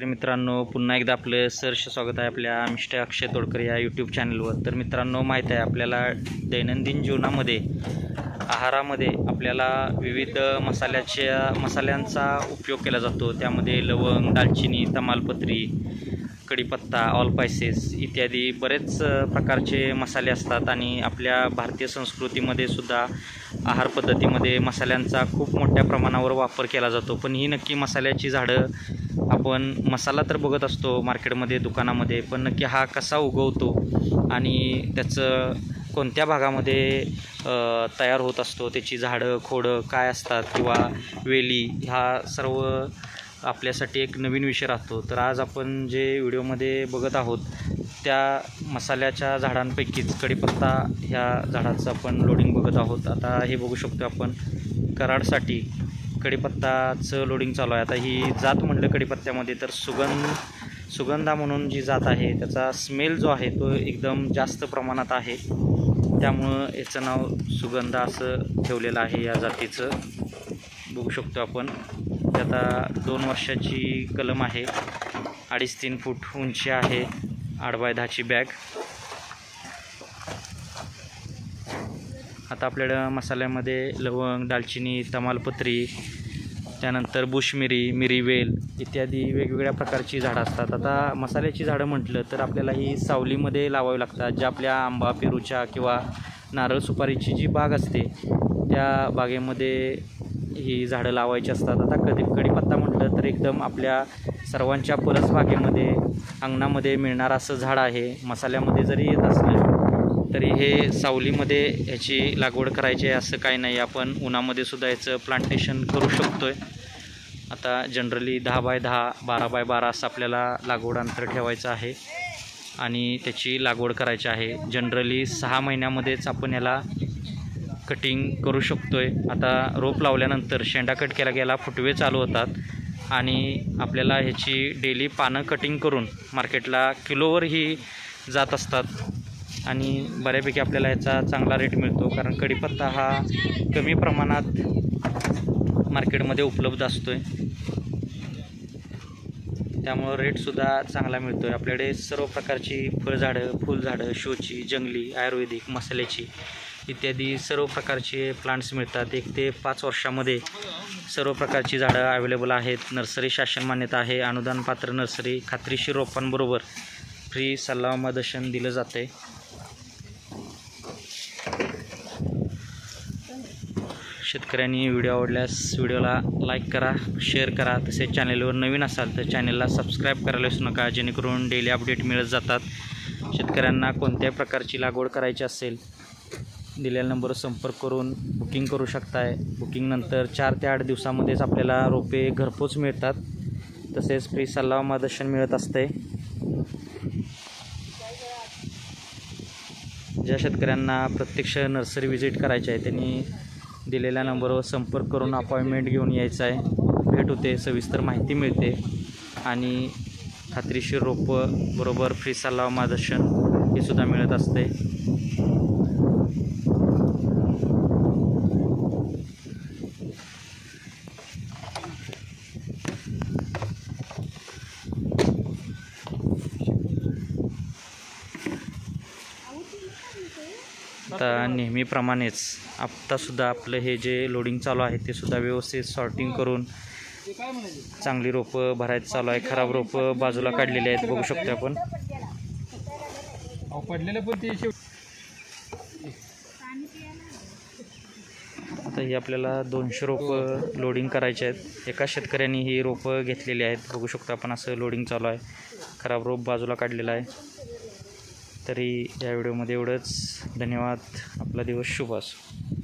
शेतकरी मित्रांनो, पुन्हा एकदा आपलं सहर्ष स्वागत आहे आपल्या मिस्टर अक्षय तोडकर या यूट्यूब चॅनलवर। तर मित्रांनो, माहीत आहे आपल्याला दैनंदिन जीवनामध्ये आहारामध्ये आपल्याला विविध मसाल्यांचा उपयोग केला जातो। त्यामध्ये लवंग, दालचिनी, तमालपत्री, कढीपत्ता, ऑल स्पाइसेस इत्यादी बरेच प्रकारचे मसाले असतात आणि आपल्या भारतीय संस्कृतीमध्ये सुद्धा आहार पद्धतीमध्ये मसाल्यांचा खूप मोठ्या प्रमाणावर वापर केला जातो। पण ही नक्की मसाल्याची झाडं आपण मसाला तर बघत असतो मार्केटमध्ये, दुकानामध्ये, पण नक्की हा कसा उगवतो आणि त्याचं कोणत्या भागामध्ये तयार होत असतो, त्याची झाडं खोडं काय असतात किंवा वेली, ह्या सर्व आपल्यासाठी एक नवीन विषय राहतो। तर आज आपण जे व्हिडिओमध्ये बघत आहोत त्या मसाल्याच्या झाडांपैकीच कढीपत्ता ह्या झाडाचं आपण लोडिंग बघत आहोत। आता हे बघू शकतो आपण, कराडसाठी कढीपत्ताचं लोडिंग चालू आहे। आता ही जात म्हटलं कढीपत्त्यामध्ये तर सुगंधा म्हणून जी जात आहे त्याचा स्मेल जो आहे तो एकदम जास्त प्रमाणात आहे, त्यामुळं याचं नाव सुगंधा असं ठेवलेलं आहे या जातीचं। बघू शकतो आपण, आता 2 वर्षाची कलम आहे, 2.5-3 फूट उंची आहे, 8x10ची बॅग। आता आपल्याला मसाल्यामध्ये लवंग, दालचिनी, तमालपत्री, त्यानंतर बुशमिरी, मिरीवेल इत्यादी वेगवेगळ्या प्रकारची झाडं असतात। आता मसाल्याची झाडं म्हटलं तर आपल्याला ही सावलीमध्ये लावावी लागतात। ज्या आपल्या आंबा, पेरूच्या किंवा नारळ सुपारीची जी बाग असते त्या बागेमध्ये ही झाडं लावायची असतात। आता कढीपत्ता म्हटलं तर एकदम आपल्या सर्वांच्या परसबागेमध्ये, अंगणामध्ये मिळणारं असं झाड आहे। मसाल्यामध्ये जरी येत असलं तरी हे सावलीमध्ये ह्याची लागवड करायची आहे असं काही नाही, आपण उन्हामध्ये सुद्धा याचं प्लांटेशन करू शकतो आहे। आता जनरली 10x10, 12x12 असं आपल्याला लागवड अंतर ठेवायचं आहे आणि त्याची लागवड करायची आहे। जनरली 6 महिन्यामध्येच आपण याला कटिंग करू शकतो आहे। आता रोप लावल्यानंतर शेंडा कट केला गेला, फुटवे चालू होतात आणि आपल्याला ह्याची डेली पानं कटिंग करून मार्केटला किलोवर ही जात असतात आणि बऱ्यापैकी आपल्याला याचा चांगला रेट मिळतो, कारण कढीपत्ता हा कमी प्रमाणात मार्केटमध्ये उपलब्ध असतो आहे, त्यामुळं रेटसुद्धा चांगला मिळतो आहे। आपल्याकडे सर्व प्रकारची फळझाडं, फुलझाडं, शोची, जंगली, आयुर्वेदिक, मसाल्याची इत्यादी सर्व प्रकारचे प्लांट्स मिळतात। 1 ते 5 वर्षामध्ये सर्व प्रकारची झाडं अवेलेबल आहेत। नर्सरी शासन मान्यता आहे, अनुदानपात्र नर्सरी, खात्रीशीर रोपांबरोबर फ्री सल्ला व मार्गदर्शन दिलं जाते। शेतकऱ्यांनी व्हिडिओ आवडल्यास व्हिडिओला लाईक करा, शेअर करा, तसेच चॅनलवर नवीन असाल तर चॅनलला सबस्क्राईब करायला विसरू नका, जेणेकरून डेली अपडेट मिळत जातात। शेतकऱ्यांना कोणत्याही प्रकारची लागवड करायची असेल दिलेल्या नंबरवर संपर्क करून बुकिंग करू शकताय। बुकिंगनंतर 4 ते 8 दिवसामध्येच आपल्याला रोपे घरपोच मिळतात, तसेच फ्री सल्ला व मार्गदर्शन मिळत असते। ज्या शेतकऱ्यांना प्रत्यक्ष नर्सरी व्हिजिट करायची आहे त्यांनी दिलेल्या नंबरवर संपर्क करून अपॉइंटमेंट घेऊन यायचं आहे। भेट होते, सविस्तर माहिती मिळते आणि खात्रीशीर रोपं बरोबर फ्री सल्ला व मार्गदर्शन हे सुद्धा मिळत असते। आता नेहमीप्रमाणेच आत्तासुद्धा आपलं हे जे लोडिंग चालू आहे ते सुद्धा व्यवस्थित सॉर्टिंग करून चांगली रोपं भरायचं चालू आहे। खराब रोपं बाजूला काढलेली आहेत, बघू शकतो आपण। आता ही आपल्याला 200 रोपं लोडिंग करायचे आहेत। एका शेतकऱ्यांनी ही रोपं घेतलेली आहेत, बघू शकतो आपण, असं लोडिंग चालू आहे। खराब रोप बाजूला काढलेला आहे। तरी या व्हिडिओमध्ये एवढंच, धन्यवाद, आपला दिवस शुभ असो।